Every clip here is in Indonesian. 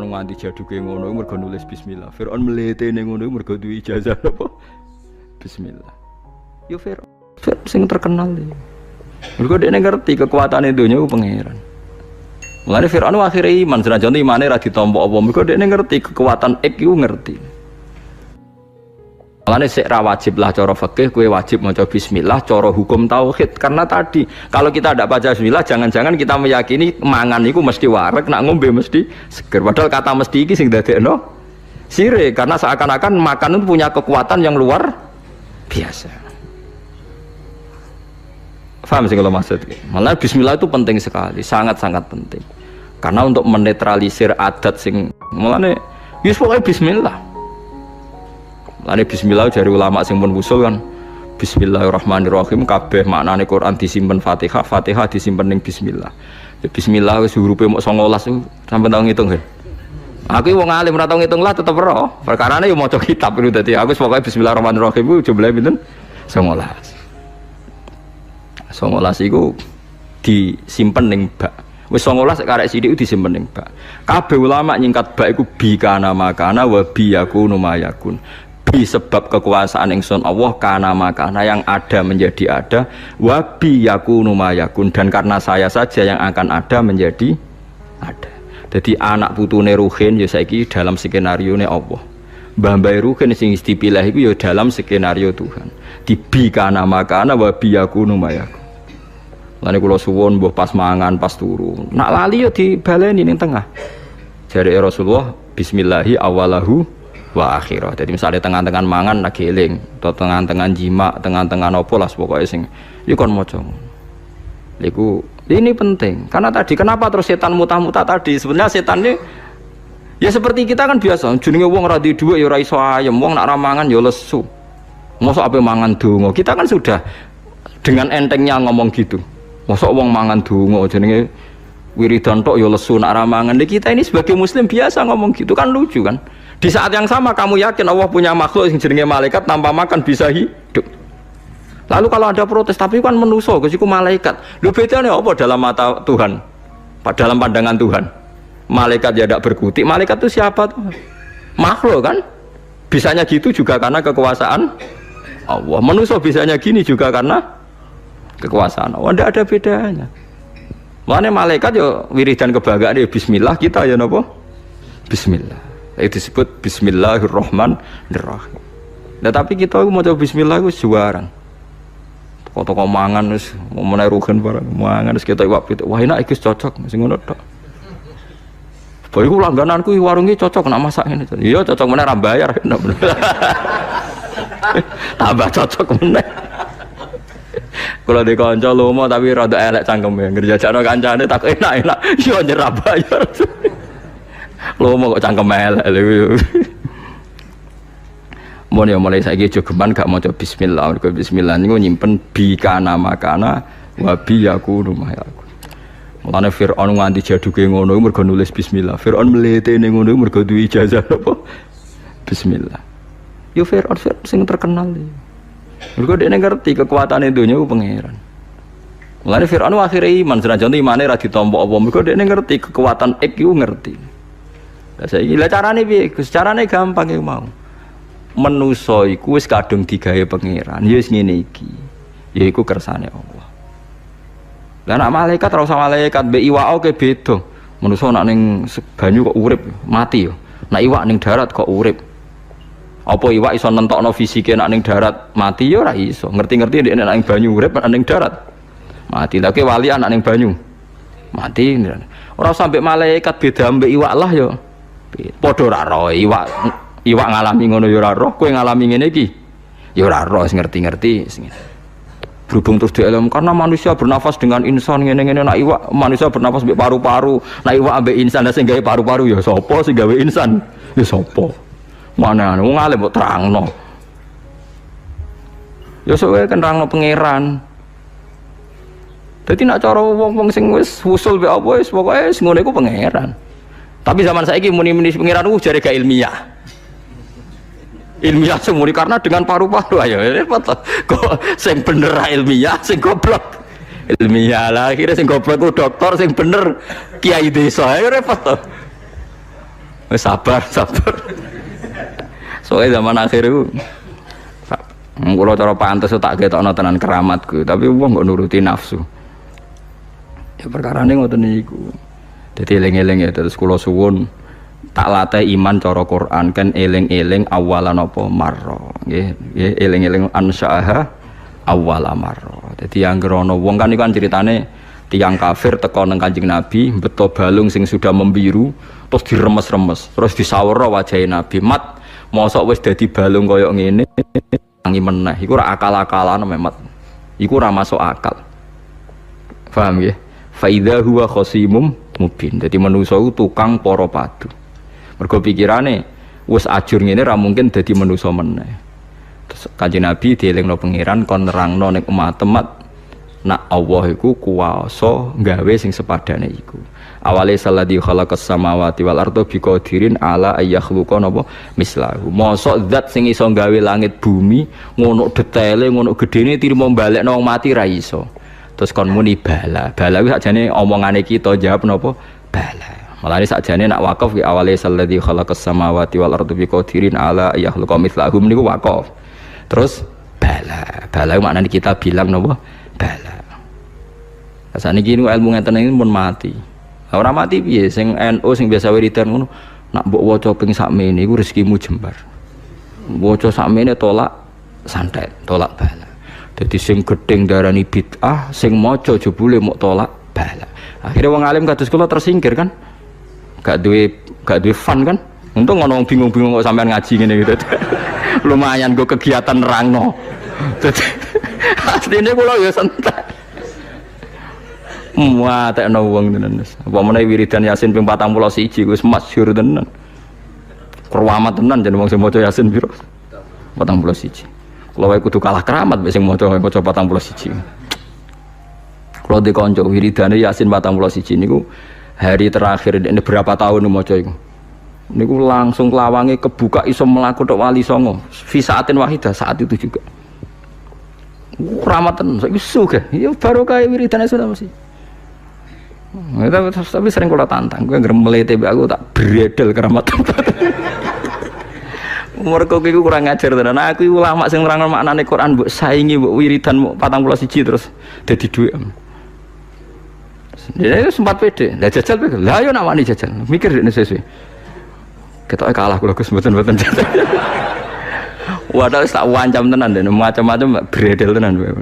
Fir'aun nganti jaduke ngono mergo nulis bismillah. Fir'aun mletene ngono mergo duwe ijazah apa? Bismillah. Yo Fir'aun sing terkenal iki. Mergo dekne ngerti kekuatane donya ku pangeran. Mulane Fir'aun akhire iman, senajan imane ra ditampa apa. Mergo dekne ngerti kekuatan iku ngerti. Mulane sik ra wajib lah cara fikih kowe wajib maca bismillah cara hukum tauhid karena tadi kalau kita tidak baca bismillah jangan-jangan kita meyakini mangan iku mesti wareg nak ngombe mesti seger padahal kata mesti iki sing dadekno sirik karena seakan-akan makan itu punya kekuatan yang luar biasa. Paham sih kalau maksud? Malah bismillah itu penting sekali, sangat-sangat penting. Karena untuk menetralisir adat sing mulane wis pokoke bismillah. Lane bismillah dari ulama sing pun usul kan bismillahirrahmanirrahim kabeh maknane Quran disimpen Fatihah, Fatihah disimpen ning bismillah. Ya bismillah wis hurufe mok 19 sampe tau ngitung kan. Aku wong alim ora tau ngitung lah tetep ora. Perkarane yo maca kitab itu dadi aku pokoke bismillahirrahmanirrahim ku jumlahe pinten? 19. 19 iku disimpen ning bak. Wis 19 karek sithik disimpen ning bak. Kabeh ulama nyingkat bak iku bi kana makana wa bi yakunu mayakun. Sebab kekuasaan ingsun Allah kana makana yang ada menjadi ada wabi yakunu mayakun dan karena saya saja yang akan ada menjadi ada. Jadi anak putune Ruhin ya saiki dalam skenario ne Allah. Mbah-mbah Ruhin sing dipilih iku ya dalam skenario Tuhan. Dibi kana makana wabi yakunu mayakun. Lane kula suwun mbuh pas mangan pas turu. Nak lali ya dibaleni ning tengah. Jare Rasulullah bismillahi awalahu wa akhirah. Jadi misalnya tengah-tengah mangan lagi eling atau tengah-tengah jima, tengah-tengah nopo lah pokoknya sing iku kon maca. Iku ini penting. Karena tadi kenapa terus setan mutah-mutah tadi? Sebenarnya setan ini ya seperti kita kan biasa, jenenge wong ra di dhuwit ya ora iso ayem, wong nak ra mangan ya lesu. Mosok ape mangan donga. Kita kan sudah dengan entengnya ngomong gitu. Mosok wong mangan donga jenenge wiridan tok ya lesu nak ra mangan. Kita ini sebagai muslim biasa ngomong gitu kan lucu kan? Di saat yang sama kamu yakin Allah punya makhluk yang jenenge malaikat tanpa makan bisa hidup. Lalu kalau ada protes tapi kan manusa Gus iku malaikat. Lho bedane apa dalam mata Tuhan? Dalam pandangan Tuhan. Malaikat ya tidak berkutik. Malaikat itu siapa tuh? Makhluk kan? Bisanya gitu juga karena kekuasaan Allah. Manusa bisanya gini juga karena kekuasaan Allah. Tidak ada bedanya. Makanya malaikat ya wiridan kebanggaan ya bismillah, kita ya napa? Bismillah. Itu disebut bismillahirrahmanirrahim. Nah tapi kita mau coba bismillah itu juaran. Toko-toko mangan wis menawa rugen barang mangan wis kita iwak pitik. Wah enak iki cocok sing ngono tok. Bae iku langgananku warunge cocok nak masak ngene. Iya cocok meneh ra bayar. Tambah cocok meneh. Kalau di kanca lomo tapi rada elek cangkeme. Ngerjajakno kancane tak enak-enak. Yo nyerah bayar. Lomo kok cangkem elek lho. Mun ya mulai saiki jogeman gak maca bismillah. Mergo bismillah niku nyimpen bi kana makana wa bi yakunu mayakun. Mulane Fir'aun nganti jaduke ngono mergo nulis bismillah. Fir'aun mletene ngono mergo duwe ijazah apa? Bismillah. Yo Fir'aun sing terkenal iki. Mergo dekne ngerti kekuatane donya ku pangeran. Mulane Fir'aun akhire iman, senajan imane ra ditampa apa. Mergo dekne ngerti kekuatan iku ngerti. Lah saiki lha carane piye? Gus carane gampang iku mau. Manusa iku wis kadung digawe pangeran. Ya wis ngene iki. Ya iku kersane Allah. Lah nek malaikat ora usah malaikat, mbek iwak oke beda. Manusa nek ning banyu kok urip, mati yo. Nek iwak ning darat kok urip. Apa iwak iso nentokno fisike nek ning darat mati yo ora iso. Ngerti-ngerti nek ning banyu urip nek ning darat mati. Lah ke wali anak ning banyu mati. Ora sampe malaikat beda mbek iwak lah yo. Padha ora roh iwak ngalami ngono ya ora roh, kowe ngalami ngene iki ya ora roh, ngerti-ngerti sing. Berhubung terus dielem karena manusia bernafas dengan insan ngene-ngene nak iwak manusia bernafas mbek paru-paru, nak iwak ambek insan sing gawe paru-paru ya sapa sing gawe insan? Ya sapa? Mana wong alim mbok terangno. Ya sok wae kan terangno pangeran. Dadi nak cara wong-wong sing wis usul mbek apa wis pokoke wis ngene iku pangeran. Tapi zaman saiki muni-muni pengiran jare gak ilmiah. Ilmiah semua karena dengan paru-paru ayo repot kok sing bener ilmiah sing goblok. Ilmiah lah akhirnya sing goblok ku dokter sing bener kiai desa ayo repot to. Wis sabar. Soalnya zaman akhir itu kula cara pantes tak ketokno tenan keramatku, tapi wong kok nuruti nafsu. Ya perkarane ngoten niku. Dadi eling-eling ya terus kula suwun tak latih iman cara Quran kan eling-eling awalan apa marra. Nggih, eling-eling ansyaha awwala marra. Dadi anggere ana wong kan iku kan ceritane tiyang kafir teko nang Kanjeng Nabi, beto balung sing sudah membiru, terus diremes-remes, terus disawara wajahe Nabi. Mat, mosok wis dadi balung koyo ngene, tangi meneh. Iku ora akal-akalan memat. Iku ora masuk akal. Paham nggih? Fa idza huwa khasimum mubin. Dadi manusa ku tukang para padu. Mergo pikirane wis ajur ngene ra mungkin dadi manusa meneh. Terus Kanjeng Nabi dielingno pangeran kon nerangno ning umat-umat nak Allah iku kuwasa gawe sing sepadane iku. Awale salladzi khalaqas samawati wal arda biqadirin ala ayakhluqa napa mislahu. Mosok zat sing iso gawe langit bumi ngono detaile ngono gedene tirimo balekno wong mati ra iso. Terus kon muni bala. Bala kuwi sakjane omongane kita jawab napa bala. Malane sakjane nak wakaf ki awale salladzi khalaqas samawati wal arda biqadirin ala ayakhluqa mislahu niku wakaf. Terus bala. Bala maknane kita bilang napa bala. Asane iki ilmu ngeten iki pun mati. Ora mati piye sing NU sing biasa wiridan ngono nak mbok waca ping sakmene iku rezekimu jembar. Waca sakmene tolak santet, tolak bala. Dadi sing gedeng darani bid'ah, sing maca jebule mok tolak bala. Akhire wong alim kados kula tersingkir kan. Gak duwe fun kan. Untung ngono bingung-bingung kok sampean ngaji ngene gitu. Lumayan go kegiatan nerangno. Dadi asline kula ya santai. Wah, tekno wong tenan. Apa meneh wiridan Yasin ping 41 wis masyhur tenan. Keramat tenan jeneng wong sing maca Yasin piro? 41. Kalau wae kudu kalah keramat mek sing maca 41. Kalau di kanca wiridane Yasin 41 niku hari terakhir ini berapa tahun maca iku. Niku langsung lawange kebuka iso mlaku tok wali songo. Fi saatin wahidah saat itu juga. Keramat tenan saiki sugih. Ya barokah wiridane sudah mesti. Tapi sering kalau tantang, gue ngermelete aku tak bredel keramat. Mergo iku kurang ngajar tenan. Aku iku ulama sing nerangno maknane Quran mbok saingi mbok wiridan mbok 41 terus dadi dhuwit. Dia sempat pede. Lah jajal pede. Lah yo nak wani jajal. Mikir nek sesuai. Ketoke kalah kula Gus mboten-mboten jajal. Wadah wis tak wancam tenan dene macam-macam bredel tenan kowe.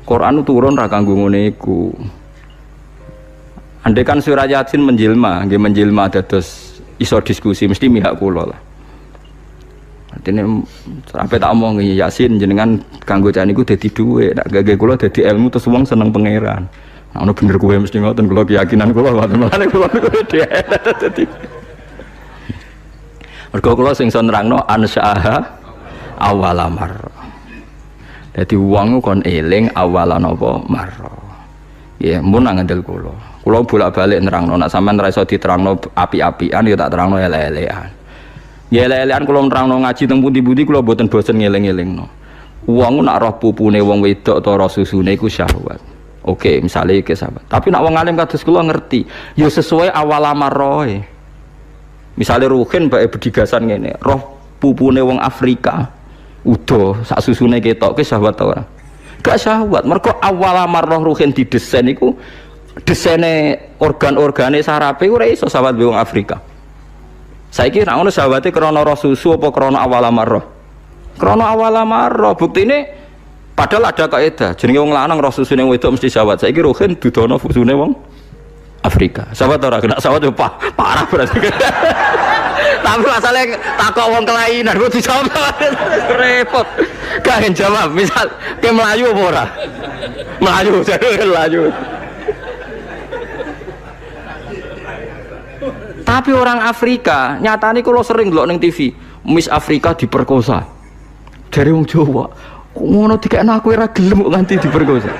Quran turun ra kanggo ngene iku. Andai kan surah Yasin menjelma dados iso diskusi mesti mihak kula lah. Artine sampe tak omong Yasin jenengan kanggo jan niku dadi dhuwit, nek gage kula dadi ilmu terus wong seneng pangeran. Nah ono bener kowe mesti ngoten kula keyakinan kula mate kula dadi. Mergo kula sing iso nerangno ansyaha awalamar. Dadi wong kon eling awalan apa marra. Ya mun ngandel kula. Kula bolak-balik nerangno nek sampean ora iso diterangno api-apian ya tak terangno elek-elekan. Ya elek-elekan kula nerangno ngaji teng pundi-pundi kula mboten bosen ngeling-elingno. Wong nak roh pupune wong wedok ta roh susune iku syahwat. Oke, misale iki sahabat. Tapi nak wong alim kados kula ngerti, ya sesuai awal amaroe. Misale ruhin bae bedigasan ngene, roh pupune wong Afrika udo sak susune ketok ke syahwat ta ora? Gak syahwat. Mergo awal amarah ruhin didesain iku desaine organ-organe sarape ora iso sahabat wong Afrika. Saiki nek ngono sahabate krana roh susu apa krana awal amarah? Krana awal amarah. Buktine padahal ada kaidah jenenge wong lanang roh susune wedok mesti sahabat. Saiki ruhin dudono fusune wong Afrika. Sahabat ora kena sahabat yo parah berarti. Tapi masalahnya takok wong kelainan kok dijawab repot. Gak jawab. Misal ke Melayu apa ora? Melayu, jadi Melayu. Tapi orang Afrika, nyatane kalau sering ndelok ning TV, Miss Afrika diperkosa. Dari wong Jawa, kok ngono dikekno aku ora gelem kok nganti diperkosa.